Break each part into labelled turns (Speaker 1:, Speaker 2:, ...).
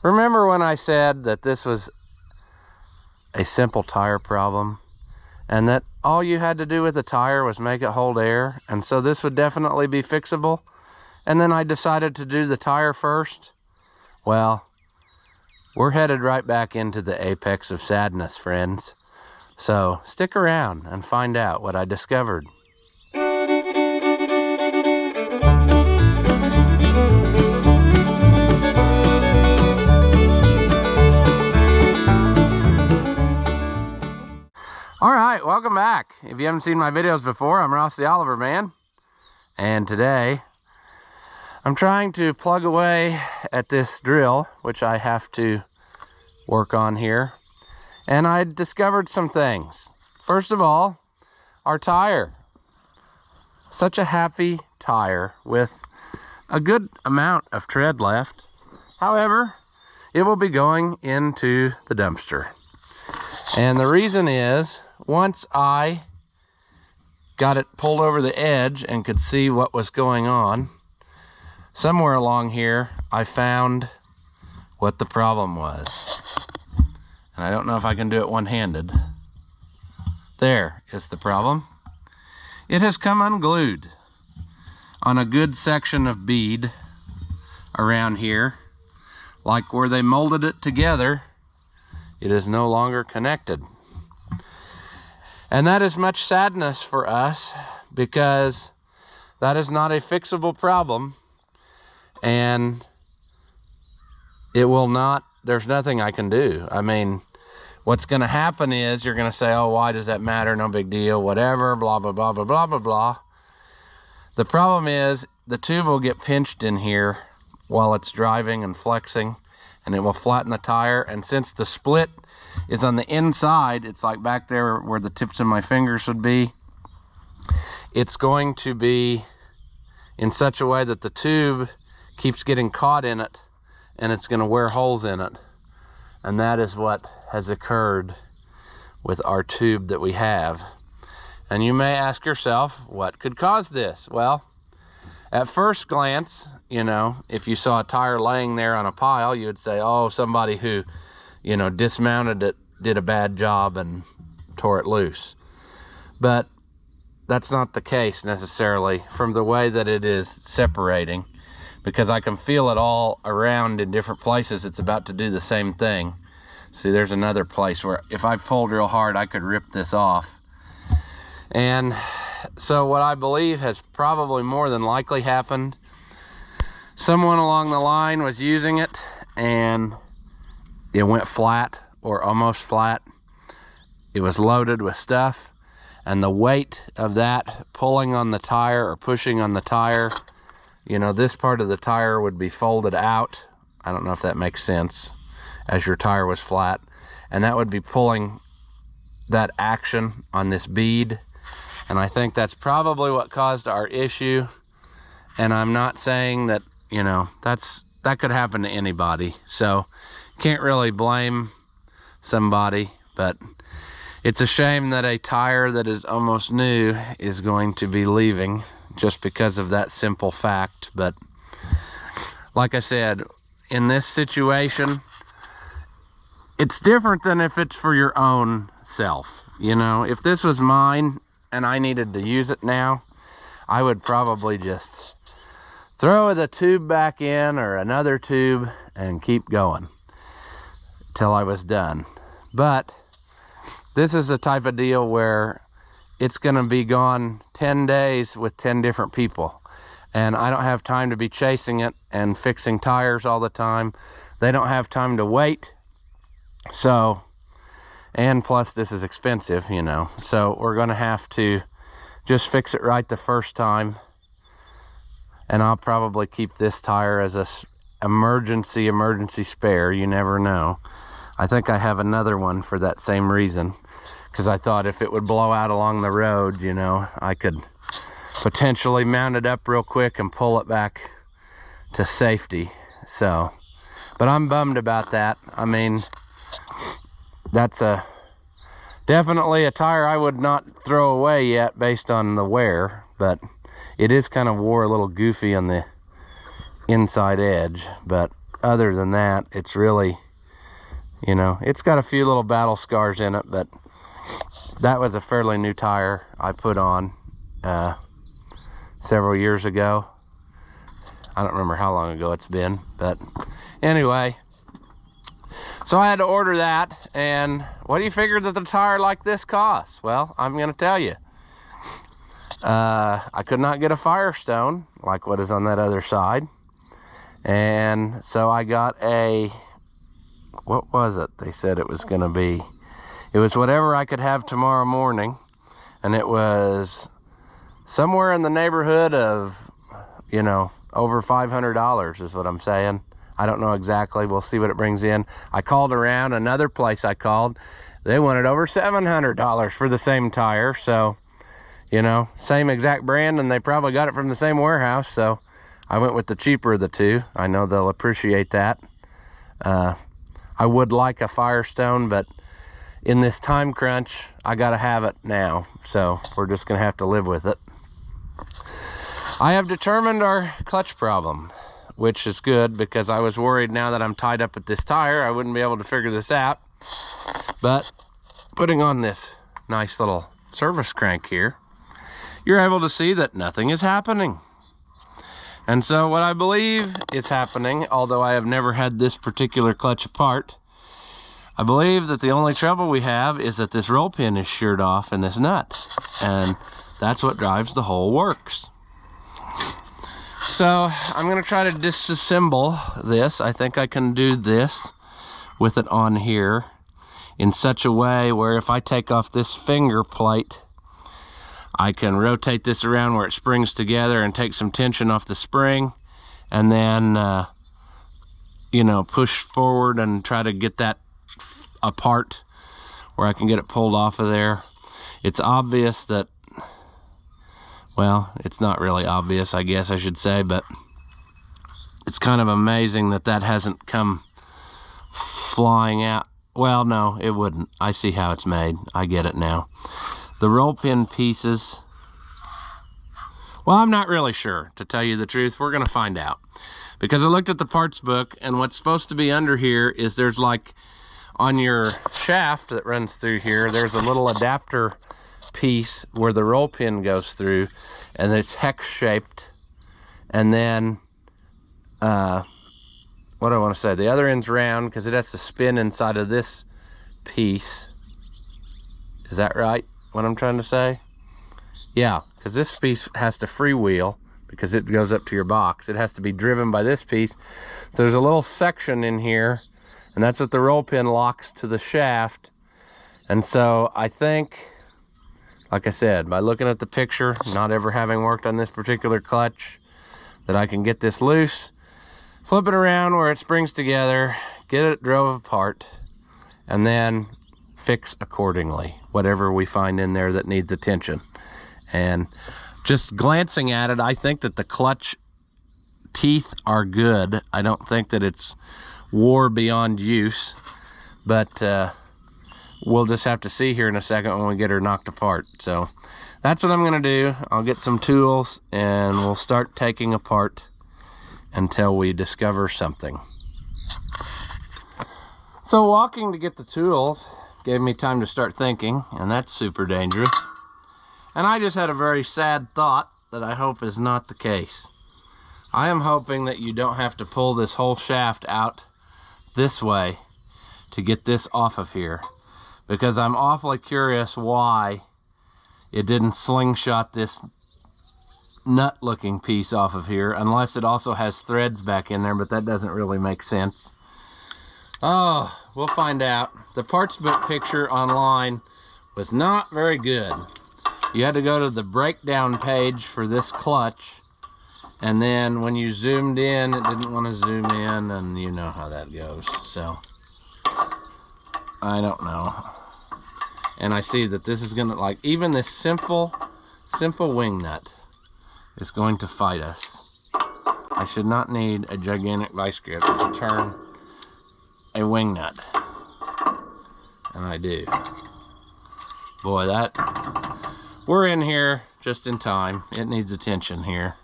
Speaker 1: Remember when I said that this was a simple tire problem and that all you had to do with the tire was make it hold air, and so this would definitely be fixable? And then I decided to do the tire first. Well, we're headed right back into the apex of sadness, friends. So stick around and find out what I discovered. All right, welcome back. If you haven't seen my videos before, I'm Ross the Oliver Man. And today, I'm trying to plug away at this drill, which I have to work on here. And I discovered some things. First of all, our tire. Such a happy tire with a good amount of tread left. However, it will be going into the dumpster. And the reason is, once I got it pulled over the edge and could see what was going on, somewhere along here I found what the problem was. And I don't know if I can do it one-handed. There is the problem. It has come unglued on a good section of bead around here. Like where they molded it together, it is no longer connected. And that is much sadness for us, because that is not a fixable problem, and it will not, there's nothing I can do. I mean, what's going to happen is you're going to say, oh, why does that matter? No big deal, whatever, blah, blah, blah, blah, blah, blah, blah. The problem is the tube will get pinched in here while it's driving and flexing, and it will flatten the tire. And since the split is on the inside, it's like back there where the tips of my fingers would be, it's going to be in such a way that the tube keeps getting caught in it, and it's going to wear holes in it. And that is what has occurred with our tube that we have. And you may ask yourself, what could cause this? Well, at first glance, you know, if you saw a tire laying there on a pile, you would say, oh, somebody who, you know, dismounted it, did a bad job and tore it loose. But that's not the case necessarily from the way that it is separating, because I can feel it all around in different places. It's about to do the same thing. See, there's another place where if I pulled real hard, I could rip this off. And so what I believe has probably more than likely happened, someone along the line was using it and it went flat or almost flat. It was loaded with stuff, and the weight of that pulling on the tire or pushing on the tire, you know, this part of the tire would be folded out. I don't know if that makes sense, as your tire was flat, and that would be pulling that action on this bead. And I think that's probably what caused our issue. And I'm not saying that, you know, that could happen to anybody, so can't really blame somebody. But it's a shame that a tire that is almost new is going to be leaving just because of that simple fact. But like I said, in this situation, it's different than if it's for your own self. You know, if this was mine and I needed to use it now, I would probably just throw the tube back in or another tube and keep going till I was done. But this is a type of deal where it's going to be gone 10 days with 10 different people, and I don't have time to be chasing it and fixing tires all the time. They don't have time to wait. So, and plus this is expensive, you know, so we're going to have to just fix it right the first time. And I'll probably keep this tire as a emergency spare. You never know. I think I have another one for that same reason, because I thought if it would blow out along the road, you know, I could potentially mount it up real quick and pull it back to safety. So, but I'm bummed about that. I mean, that's definitely a tire I would not throw away yet based on the wear, but it is kind of wore a little goofy on the inside edge. But other than that, it's really, you know, it's got a few little battle scars in it, but that was a fairly new tire I put on several years ago. I don't remember how long ago it's been, but anyway. So I had to order that, and what do you figure that the tire like this costs? Well, I'm gonna tell you. I could not get a Firestone like what is on that other side. And so I got a, what was it they said it was gonna be? It was whatever I could have tomorrow morning. And it was somewhere in the neighborhood of, you know, over $500 is what I'm saying. I don't know exactly. We'll see what it brings in. I called around another place I called. They wanted over $700 for the same tire. So, you know, same exact brand, and they probably got it from the same warehouse. So I went with the cheaper of the two. I know they'll appreciate that. I would like a Firestone, but in this time crunch, I gotta have it now. So we're just gonna have to live with it. I have determined our clutch problem, which is good because I was worried now that I'm tied up with this tire, I wouldn't be able to figure this out. But putting on this nice little service crank here, you're able to see that nothing is happening. And so what I believe is happening, although I have never had this particular clutch apart, I believe that the only trouble we have is that this roll pin is sheared off in this nut. And that's what drives the whole works. So I'm gonna try to disassemble this. I think I can do this with it on here in such a way where if I take off this finger plate, I can rotate this around where it springs together and take some tension off the spring, and then, you know, push forward and try to get that apart where I can get it pulled off of there. It's obvious that, well, it's not really obvious, I guess I should say, but it's kind of amazing that that hasn't come flying out. Well, no, it wouldn't. I see how it's made. I get it now. The roll pin pieces, well, I'm not really sure, to tell you the truth. We're gonna find out, because I looked at the parts book, and what's supposed to be under here is there's like, on your shaft that runs through here, there's a little adapter piece where the roll pin goes through, and it's hex shaped, and then what do I want to say, the other end's round because it has to spin inside of this piece. Is that right, what I'm trying to say? Yeah, because this piece has to freewheel because it goes up to your box. It has to be driven by this piece. So there's a little section in here, and that's what the roll pin locks to the shaft. And so I think, like I said, by looking at the picture, not ever having worked on this particular clutch, that I can get this loose, flip it around where it springs together, get it drove apart, and then fix accordingly whatever we find in there that needs attention. And just glancing at it, I think that the clutch teeth are good. I don't think that it's wore beyond use, but we'll just have to see here in a second when we get her knocked apart. So that's what I'm gonna do. I'll get some tools and we'll start taking apart until we discover something. So walking to get the tools gave me time to start thinking, and that's super dangerous. And I just had a very sad thought that I hope is not the case. I am hoping that you don't have to pull this whole shaft out this way to get this off of here, because I'm awfully curious why it didn't slingshot this nut looking piece off of here, unless it also has threads back in there, but that doesn't really make sense. Oh, we'll find out. The parts book picture online was not very good. You had to go to the breakdown page for this clutch, and then when you zoomed in, it didn't want to zoom in, and you know how that goes. So I don't know. And I see that this is gonna, like, even this simple wing nut is going to fight us. I should not need a gigantic vice grip to turn a wing nut, and I do. Boy, we're in here just in time. It needs attention here.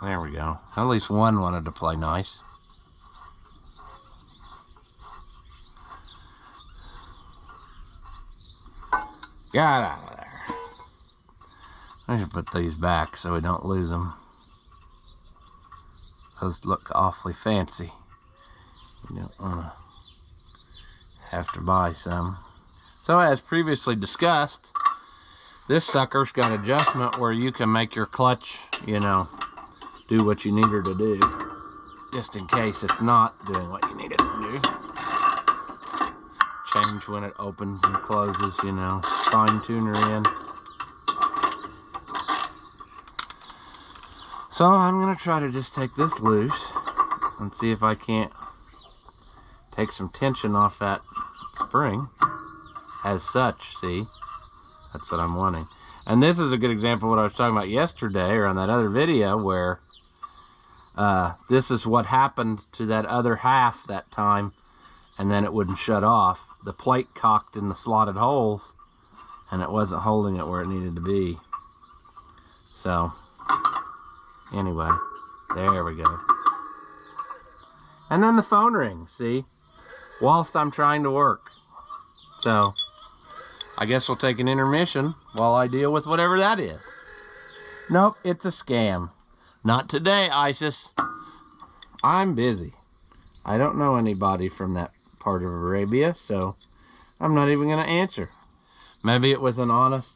Speaker 1: There we go. At least one wanted to play nice. Get out of there. I should put these back so we don't lose them. Those look awfully fancy. You don't want to have to buy some. So as previously discussed, this sucker's got adjustment where you can make your clutch, you know, do what you need her to do, just in case it's not doing what you need it to do. Change when it opens and closes, you know, fine tune her in. So I'm gonna try to just take this loose and see if I can't take some tension off that spring as such. See, that's what I'm wanting. And this is a good example of what I was talking about yesterday or on that other video, where this is what happened to that other half that time, and then it wouldn't shut off. The plate cocked in the slotted holes and it wasn't holding it where it needed to be. So anyway, there we go. And then the phone rings, see, whilst I'm trying to work. So I guess we'll take an intermission while I deal with whatever that is. Nope, it's a scam. Not today, ISIS. I'm busy. I don't know anybody from that part of Arabia, so I'm not even going to answer. Maybe it was an honest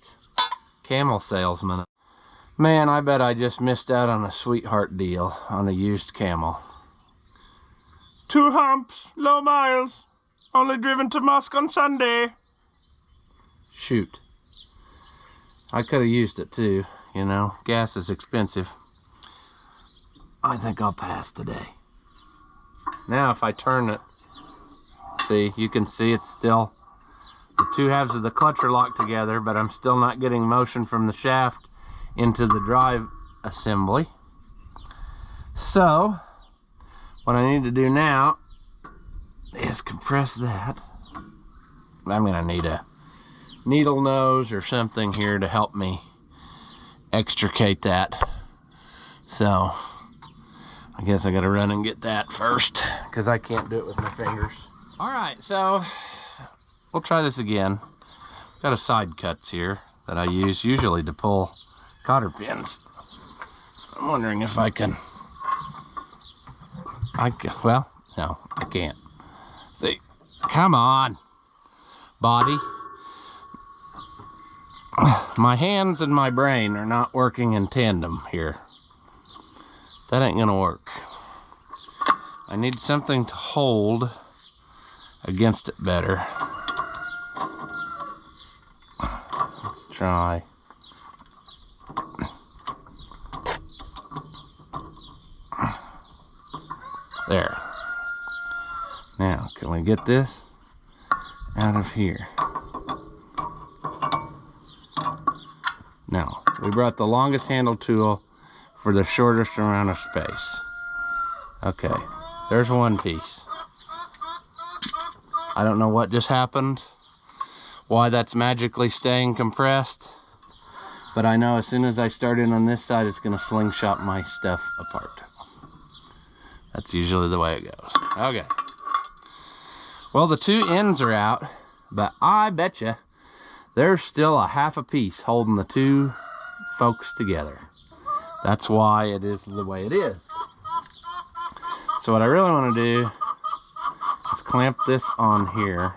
Speaker 1: camel salesman. Man, I bet I just missed out on a sweetheart deal on a used camel. 2 humps, low miles, only driven to Mosque on Sunday. Shoot. I could have used it too, you know. Gas is expensive. I think I'll pass today. Now if I turn it, see, you can see it's still, the 2 halves of the clutch are locked together, but I'm still not getting motion from the shaft into the drive assembly. So what I need to do now is compress that. I'm gonna need a needle nose or something here to help me extricate that. So I guess I gotta run and get that first, because I can't do it with my fingers. All right, so we'll try this again. Got a side cuts here that I use usually to pull cotter pins. I'm wondering if I can, well, no, I can't. See, come on, body. My hands and my brain are not working in tandem here. That ain't gonna work. I need something to hold against it better. Let's try. There. Now, can we get this out of here? No. We brought the longest handle tool for the shortest amount of space. Okay, there's one piece. I don't know what just happened, why that's magically staying compressed, but I know as soon as I start in on this side, it's gonna slingshot my stuff apart. That's usually the way it goes. Okay. Well, the 2 ends are out, but I betcha there's still a half a piece holding the 2 folks together. That's why it is the way it is. So what I really want to do is clamp this on here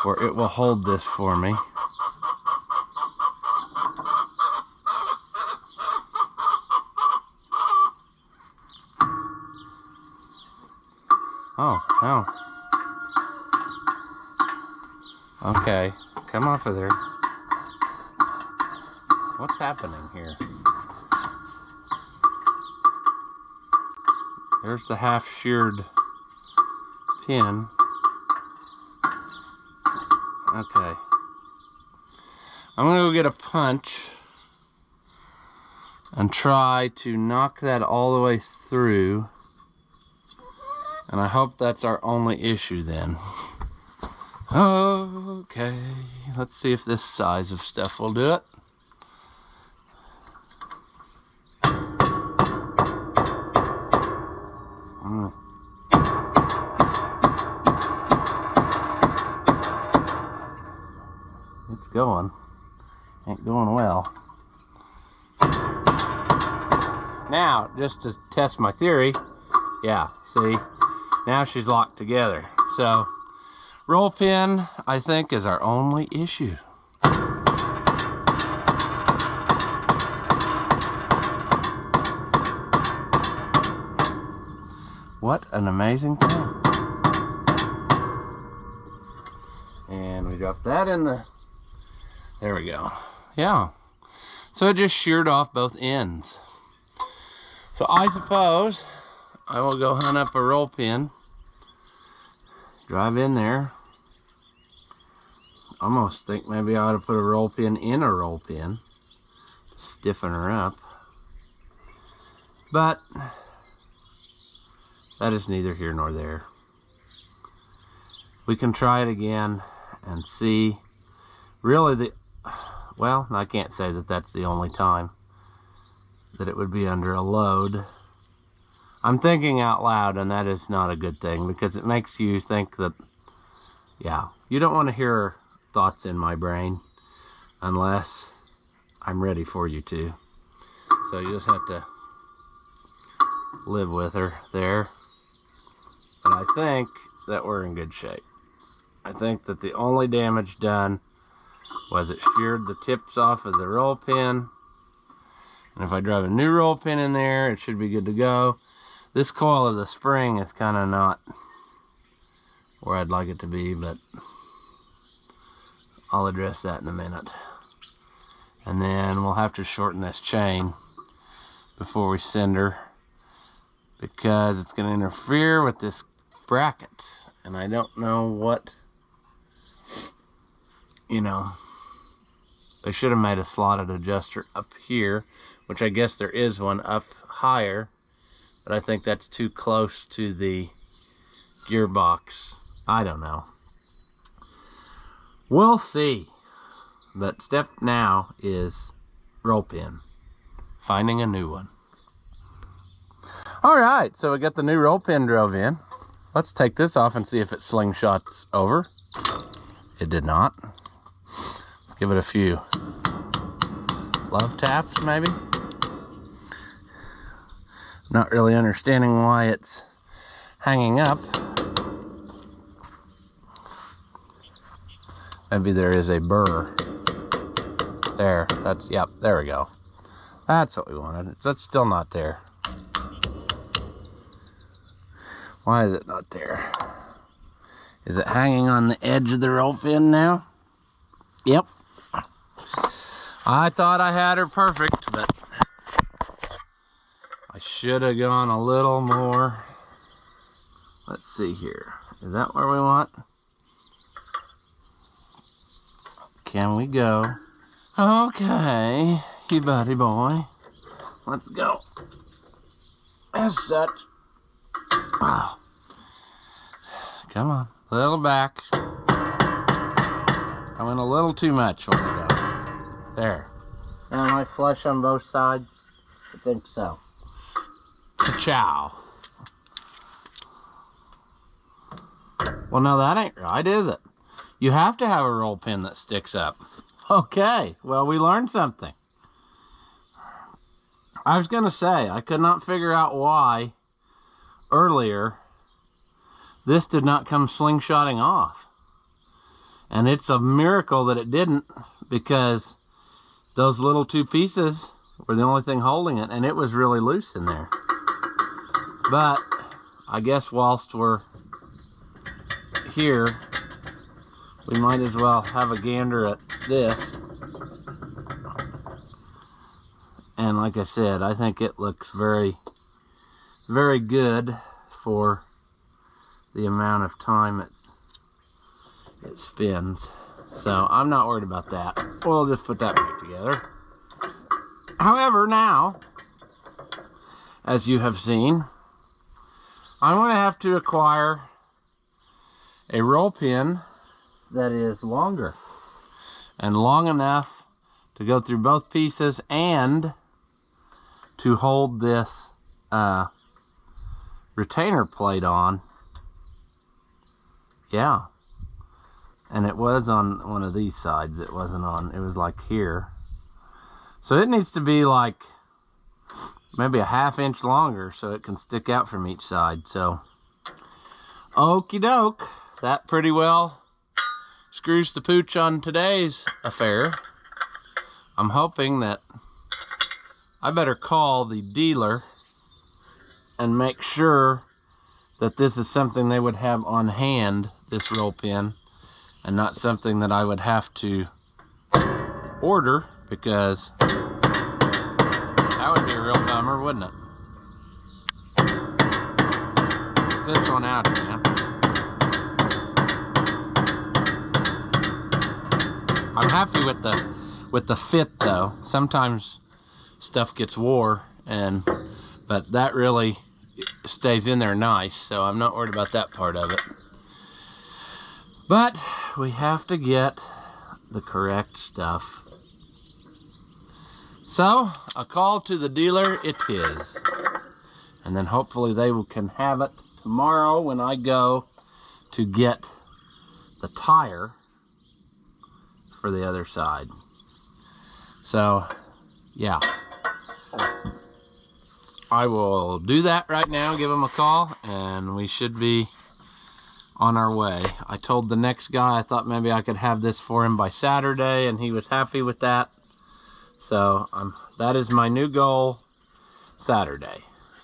Speaker 1: where it will hold this for me. Oh, no. Okay, come off of there. What's happening here? There's the half sheared pin. Okay. I'm gonna go get a punch and try to knock that all the way through. And I hope that's our only issue then. Okay, let's see if this size of stuff will do it. going. Ain't going well. Now, just to test my theory, yeah, see, now she's locked together. So, roll pin, I think, is our only issue. What an amazing thing. And we drop that in the, there we go. Yeah, so it just sheared off both ends. So I suppose I will go hunt up a roll pin, drive in there. Almost think maybe I ought to put a roll pin in a roll pin, stiffen her up. But that is neither here nor there. We can try it again and see. Really, well, I can't say that that's the only time that it would be under a load. I'm thinking out loud, and that is not a good thing, because it makes you think that, yeah, you don't want to hear thoughts in my brain unless I'm ready for you to. So you just have to live with her there. But I think that we're in good shape. I think that the only damage done was it sheared the tips off of the roll pin. And if I drive a new roll pin in there, it should be good to go. This coil of the spring is kind of not where I'd like it to be, but I'll address that in a minute. And then we'll have to shorten this chain before we send her, because it's going to interfere with this bracket. And I don't know what, you know, they should have made a slotted adjuster up here, which I guess there is one up higher, but I think that's too close to the gearbox. I don't know. We'll see. But step now is roll pin. Finding a new one. Alright, so we got the new roll pin drove in. Let's take this off and see if it slingshots over. It did not. Let's give it a few love taps, maybe. Not really understanding why it's hanging up. Maybe there is a burr. There, that's, yep, there we go. That's what we wanted. That's still not there. Why is it not there? Is it hanging on the edge of the roll pin now? Yep. I thought I had her perfect, but I should have gone a little more. Let's see here. Is that where we want? Can we go? Okay, you buddy boy. Let's go. As such. Wow. Come on. A little back. I went a little too much when I go. There. Am I flush on both sides? I think so. Ka-chow. Well, no, that ain't right, is it? You have to have a roll pin that sticks up. Okay, well, we learned something. I was going to say, I could not figure out why earlier this did not come slingshotting off. And it's a miracle that it didn't, because those little two pieces were the only thing holding it, and it was really loose in there. But I guess whilst we're here, we might as well have a gander at this. And like I said, I think it looks very, very good for the amount of time it spins. So I'm not worried about that. We'll just put that back together. However, now, as you have seen, I'm going to have to acquire a roll pin that is longer and long enough to go through both pieces and to hold this retainer plate on. Yeah, And it was on one of these sides. It wasn't on, it was like here. So it needs to be like maybe a ½ inch longer so it can stick out from each side. So, okie doke. That pretty well screws the pooch on today's affair. I'm hoping that I better call the dealer and make sure that this is something they would have on hand, this roll pin, and not something that I would have to order, because that would be a real bummer, wouldn't it? Get this one out again. I'm happy with the fit though. Sometimes stuff gets wore, but that really stays in there nice, so I'm not worried about that part of it. But we have to get the correct stuff. So a call to the dealer it is, and then hopefully they can have it tomorrow when I go to get the tire for the other side. So yeah, I will do that right now, give them a call, and we should be on our way. I told the next guy I thought maybe I could have this for him by Saturday, and he was happy with that. So that is my new goal, Saturday.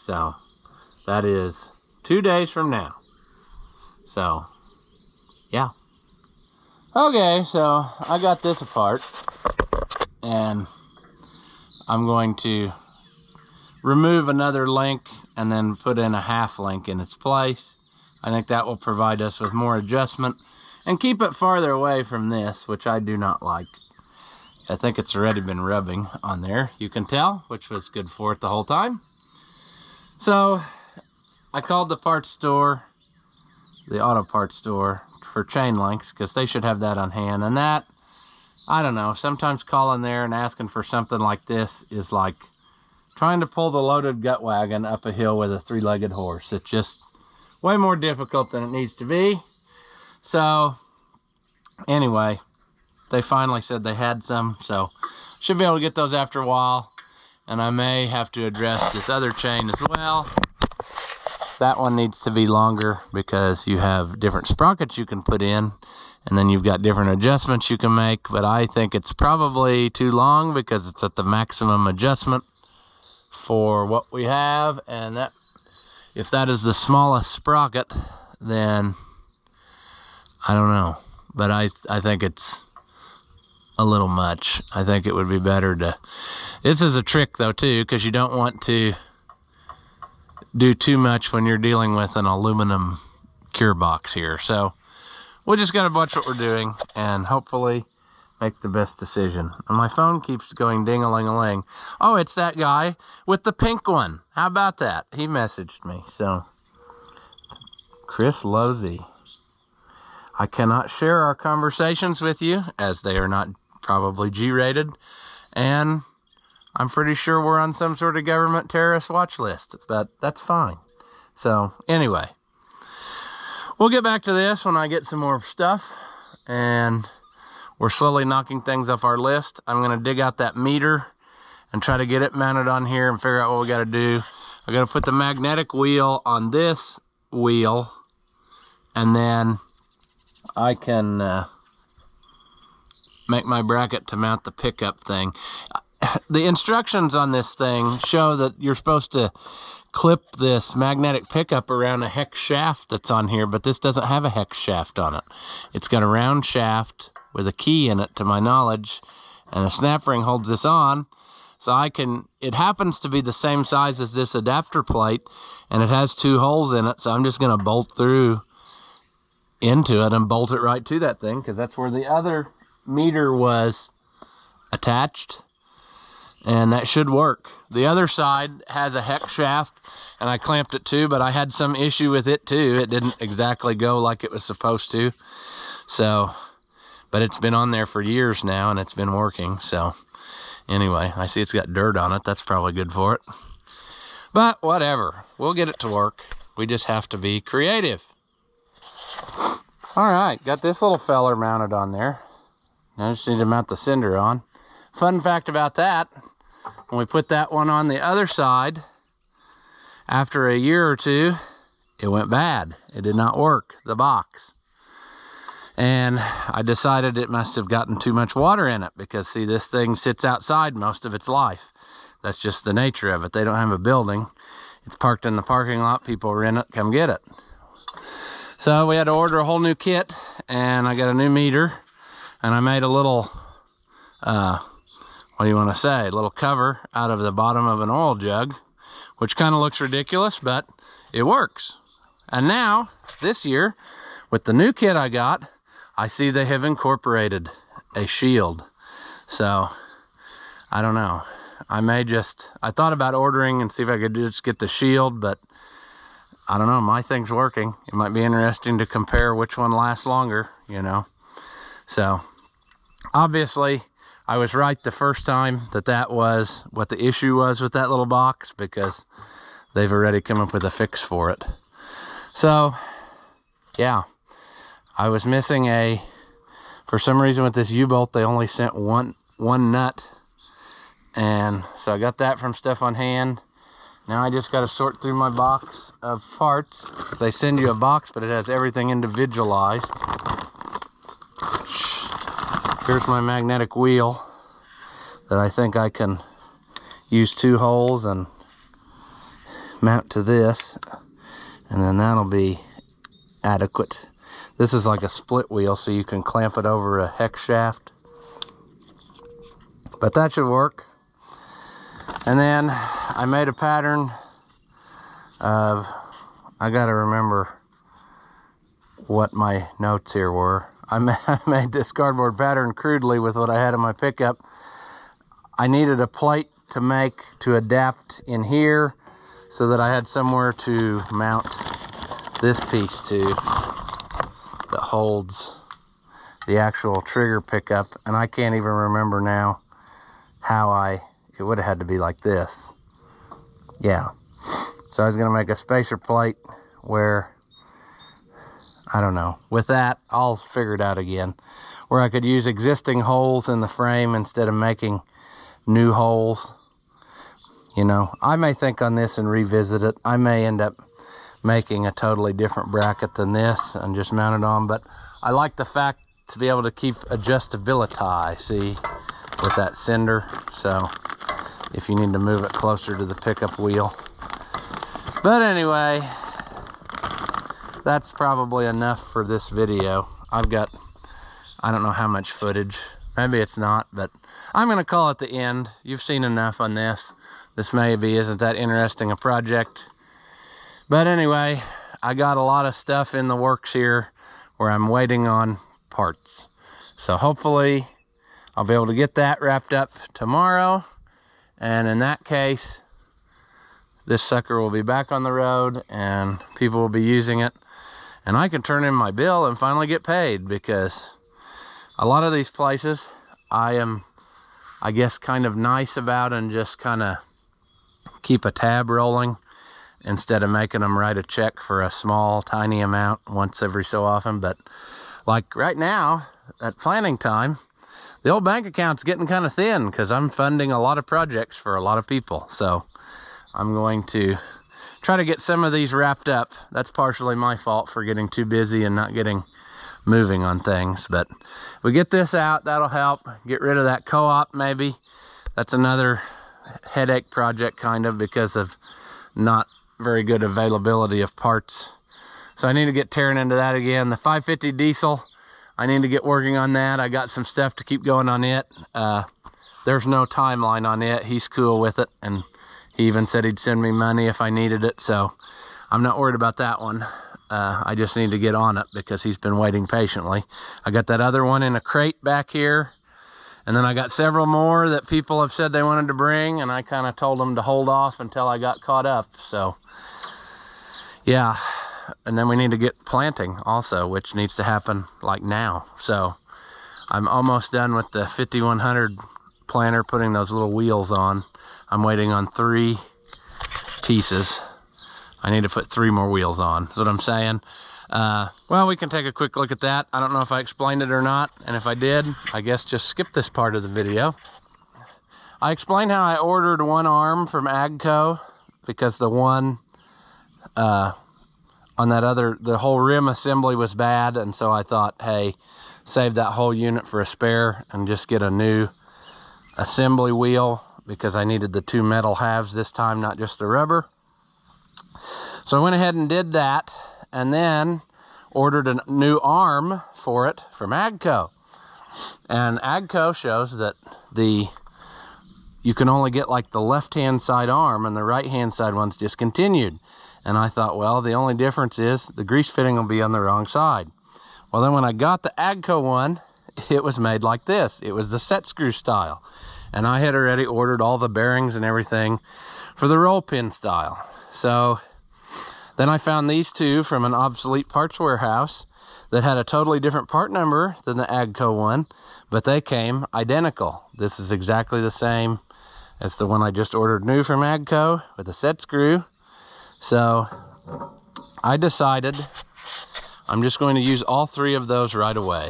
Speaker 1: So that is 2 days from now. So yeah. Okay, so I got this apart, and I'm going to remove another link and then put in a ½ link in its place. I think that will provide us with more adjustment and keep it farther away from this, which I do not like. I think it's already been rubbing on there, you can tell, which was good for it the whole time. So I called the parts store, the auto parts store, for chain links, because they should have that on hand. And that, I don't know, sometimes calling there and asking for something like this is like trying to pull the loaded gut wagon up a hill with a 3-legged horse. It's just way more difficult than it needs to be. So anyway, they finally said they had some, so should be able to get those after a while. And I may have to address this other chain as well. That one needs to be longer because you have different sprockets you can put in, and then you've got different adjustments you can make. But I think it's probably too long because it's at the maximum adjustment for what we have, and that, if that is the smallest sprocket, then I don't know. But I think it's a little much. I think it would be better to, this is a trick though too, because you don't want to do too much when you're dealing with an aluminum cure box here. So we just got to watch what we're doing and hopefully make the best decision. And my phone keeps going ding-a-ling-a-ling. Oh, it's that guy with the pink one. How about that? He messaged me. So Chris Losey. I cannot share our conversations with you as they are not probably G-rated, and I'm pretty sure we're on some sort of government terrorist watch list, but that's fine. So anyway, we'll get back to this when I get some more stuff, and we're slowly knocking things off our list. I'm going to dig out that meter and try to get it mounted on here and figure out what we got to do. I got to put the magnetic wheel on this wheel, and then I can make my bracket to mount the pickup thing. The instructions on this thing show that you're supposed to clip this magnetic pickup around a hex shaft that's on here, but this doesn't have a hex shaft on it. It's got a round shaft with a key in it, to my knowledge, and a snap ring holds this on. So I can, it happens to be the same size as this adapter plate, and it has 2 holes in it, so I'm just going to bolt through into it and bolt it right to that thing, because that's where the other meter was attached, and that should work. The other side has a hex shaft, and I clamped it too, but I had some issue with it too. It didn't exactly go like it was supposed to. So, but it's been on there for years now, and it's been working. So anyway, I see it's got dirt on it. That's probably good for it. But whatever, we'll get it to work. We just have to be creative. All right, got this little feller mounted on there. Now I just need to mount the cinder on. Fun fact about that, when we put that one on the other side, after a year or two, it went bad. It did not work, the box. And I decided it must have gotten too much water in it, because see, this thing sits outside most of its life. That's just the nature of it. They don't have a building. It's parked in the parking lot. People rent it, come get it. So we had to order a whole new kit, and I got a new meter, and I made a little, what do you want to say, a little cover out of the bottom of an oil jug, which kind of looks ridiculous, but it works. And now, this year, with the new kit I got, I see they have incorporated a shield. So, I don't know. I thought about ordering and see if I could just get the shield, but I don't know, my thing's working. It might be interesting to compare which one lasts longer, you know. So, obviously, I was right the first time that was what the issue was with that little box, because they've already come up with a fix for it. So, yeah, I was missing for some reason with this U-bolt, they only sent one nut. And so I got that from Stuff on Hand. Now I just got to sort through my box of parts. They send you a box, but it has everything individualized. Here's my magnetic wheel that I think I can use 2 holes and mount to this, and then that'll be adequate. This is like a split wheel, so you can clamp it over a hex shaft, but that should work. And then I made a pattern of, I gotta remember what my notes here were. I made this cardboard pattern crudely with what I had in my pickup. I needed a plate to adapt in here so that I had somewhere to mount this piece to that holds the actual trigger pickup. And I can't even remember now how it would have had to be like this. Yeah. So I was gonna make a spacer plate where, I don't know, with that, I'll figure it out again, where I could use existing holes in the frame instead of making new holes. You know, I may think on this and revisit it. I may end up making a totally different bracket than this and just mount it on, but I like the fact to be able to keep adjustability, see, with that cinder. So if you need to move it closer to the pickup wheel. But anyway, that's probably enough for this video. I've got, I don't know how much footage. Maybe it's not, but I'm gonna call it the end. You've seen enough on this. This maybe isn't that interesting a project. But anyway, I got a lot of stuff in the works here where I'm waiting on parts. So hopefully I'll be able to get that wrapped up tomorrow. And in that case, this sucker will be back on the road and people will be using it. And I can turn in my bill and finally get paid, because a lot of these places I am, I guess, kind of nice about and just kind of keep a tab rolling instead of making them write a check for a small, tiny amount once every so often. But like right now, at planning time, the old bank account's getting kind of thin because I'm funding a lot of projects for a lot of people. So I'm going to try to get some of these wrapped up. That's partially my fault for getting too busy and not getting moving on things. But if we get this out, that'll help. Get rid of that co-op maybe. That's another headache project kind of, because of not very good availability of parts. So I need to get tearing into that again. The 550 diesel, I need to get working on that. I got some stuff to keep going on it. There's no timeline on it. He's cool with it, and he even said he'd send me money if I needed it, so I'm not worried about that one. I just need to get on it because he's been waiting patiently. I got that other one in a crate back here, and then I got several more that people have said they wanted to bring, and I kind of told them to hold off until I got caught up. So yeah, and then we need to get planting also, which needs to happen like now. So I'm almost done with the 5100 planter, putting those little wheels on. I'm waiting on 3 pieces. I need to put 3 more wheels on. That's what I'm saying. Well, we can take a quick look at that. I don't know if I explained it or not, and if I did, I guess just skip this part of the video. I explained how I ordered one arm from AGCO because the one on that other, the whole rim assembly was bad, and so I thought, hey, save that whole unit for a spare and just get a new assembly wheel because I needed the two metal halves this time, not just the rubber. So I went ahead and did that, and then ordered a new arm for it from AGCO. And AGCO shows that you can only get like the left-hand side arm, and the right-hand side one's discontinued. And I thought, well, the only difference is the grease fitting will be on the wrong side. Well, then when I got the AGCO one, it was made like this. It was the set screw style. And I had already ordered all the bearings and everything for the roll pin style. So then I found these two from an obsolete parts warehouse that had a totally different part number than the AGCO one, but they came identical. This is exactly the same as the one I just ordered new from AGCO with a set screw. So I decided I'm just going to use all three of those right away.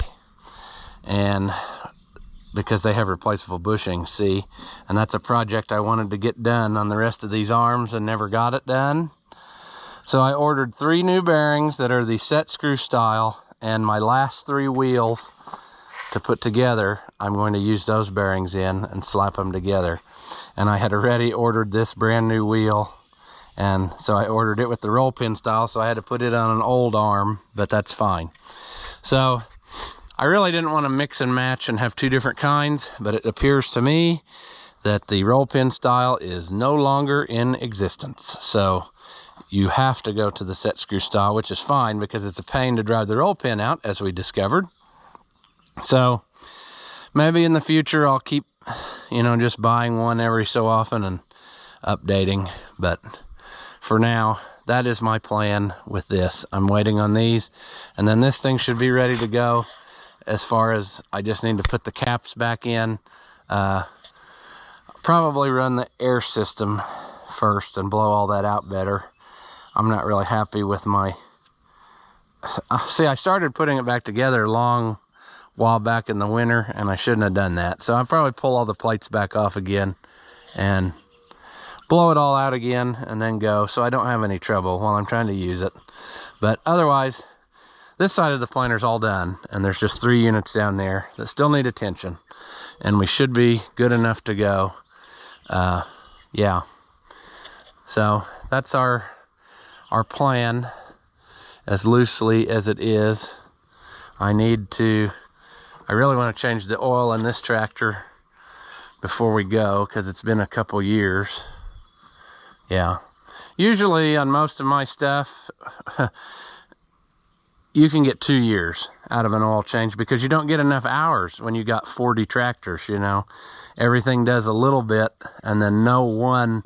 Speaker 1: And because they have replaceable bushings, see? And that's a project I wanted to get done on the rest of these arms and never got it done. So I ordered 3 new bearings that are the set screw style, and my last 3 wheels to put together, I'm going to use those bearings in and slap them together. And I had already ordered this brand new wheel, and so I ordered it with the roll pin style, so I had to put it on an old arm, but that's fine. So I really didn't want to mix and match and have 2 different kinds, but it appears to me that the roll pin style is no longer in existence. So you have to go to the set screw style, which is fine because it's a pain to drive the roll pin out, as we discovered. So maybe in the future I'll keep, just buying one every so often and updating. But for now, that is my plan with this. I'm waiting on these, and then this thing should be ready to go. As far as I just need to put the caps back in, probably run the air system first and blow all that out better. I'm not really happy with my, see, I started putting it back together a long while back in the winter, and I shouldn't have done that. So I'll probably pull all the plates back off again and blow it all out again and then go, so I don't have any trouble while I'm trying to use it. But otherwise, this side of the planer's all done, and there's just 3 units down there that still need attention, and we should be good enough to go. Yeah, so that's our plan, as loosely as it is. I really want to change the oil in this tractor before we go, because it's been a couple years. Yeah, usually on most of my stuff you can get 2 years out of an oil change because you don't get enough hours when you got 40 tractors. Everything does a little bit, and then no one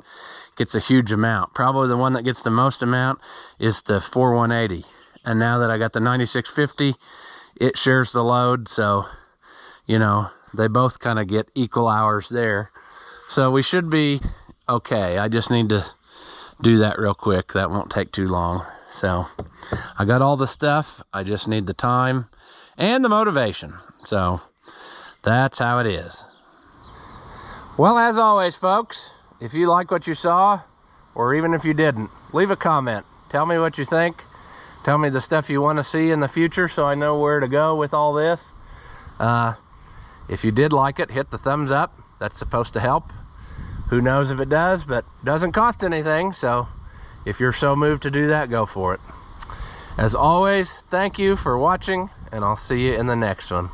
Speaker 1: gets a huge amount. Probably the one that gets the most amount is the 4180. And now that I got the 9650, it shares the load. So, they both kind of get equal hours there. So we should be okay. I just need to do that real quick. That won't take too long. So I got all the stuff. I just need the time and the motivation. So that's how it is. Well, as always, folks, if you like what you saw, or even if you didn't, leave a comment. Tell me what you think. Tell me the stuff you want to see in the future so I know where to go with all this. If you did like it, hit the thumbs up. That's supposed to help. Who knows if it does, but it doesn't cost anything. So if you're so moved to do that, go for it. As always, thank you for watching, and I'll see you in the next one.